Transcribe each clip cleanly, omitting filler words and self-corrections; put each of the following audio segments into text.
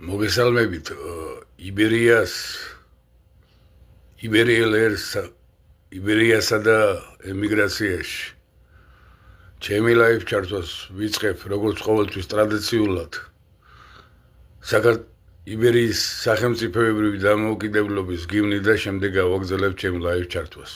მოგესალმებით იბერიასა და ემიგრაციაში. ჩემი ლაიფ ჩართვას ვიწყებ როგორც ყოველთვის ტრადიციულად იბერიის სახელმწიფოებრივი დამოუკიდებლობის გიმნი და შემდეგ გავაგრძელებ ჩემი ლაიფ ჩართვას.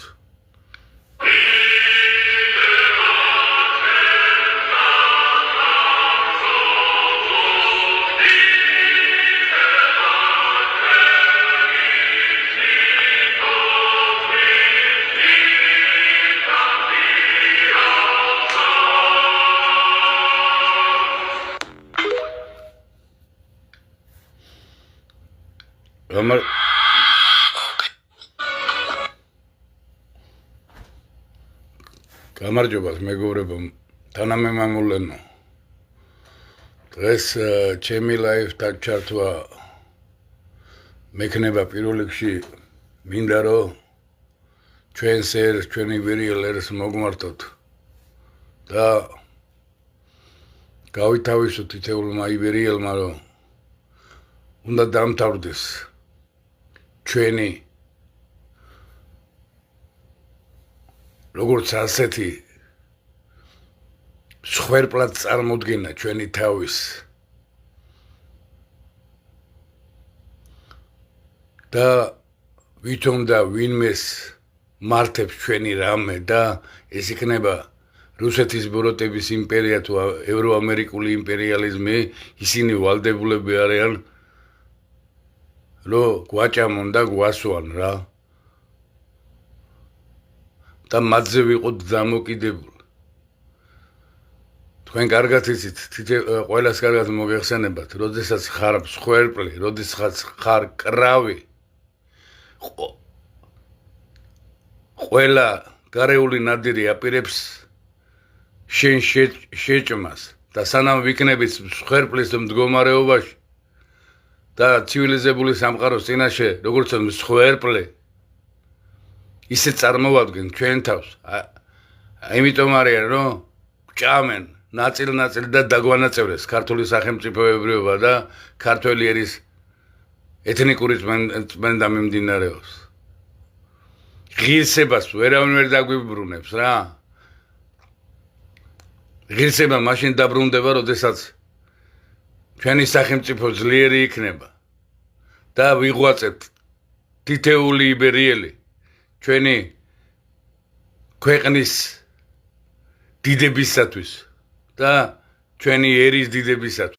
გამარჯობათ მეგობრებო, თანამემამულენო. დღეს ჩემი ლაიფ ჩართვა მექნება პირველ რიგში მინდა რომ ჩვენს ერს, ჩვენ იბერიელ ერს მოგმართოთ და გავითავისოთ თითოეულმა იბერიელმა რომ უნდა დამთავრდეს ჩვენი როგორც ასეთი სხვერპლად წარმოდგენა ჩვენი თავის და ვითომდა ვინმეს მართებს ჩვენი რამე და ეს იქნება რუსეთის ბოროტების იმპერია თუ ევროამერიკული იმპერიალიზმი, ისინი ვალდებულები არიან რომ გვაჭამონ და გვასვან რა და მათზე ვიყოთ დამოკიდებული. თქვენ კარგად იცით, ყველას კარგად მოგეხსენებათ, როდესაც ხარ მსხვერპლი, როდესაც ხარ კრავი, ყველა გარეული ნადირი აპირებს შენ შეჭმას და სანამ ვიქნებით მსხვერპლის მდგომარეობაში და ცივილიზებული სამყაროს წინაშე როგორც მსხვერპლი ისე წარმოვადგენ ჩვენ თავს. იმიტომ არიან რომ ჭამენ ნაწილ-ნაწილ და დაგვანაწევრეს ქართული სახელმწიფოებრიობა და ქართველი ერის ეთნიკური წმენდა მიმდინარეობს. ღირსებას ვერავინ ვერ დაგვიბრუნებს რა. ღირსება მაშინ დაბრუნდება, როდესაც ჩვენი სახელმწიფო ძლიერი იქნება და ვიღვაწებთ თითეული იბერიელი ჩვენი ქვეყნის დიდებისათვის და ჩვენი ერის დიდებისათვის.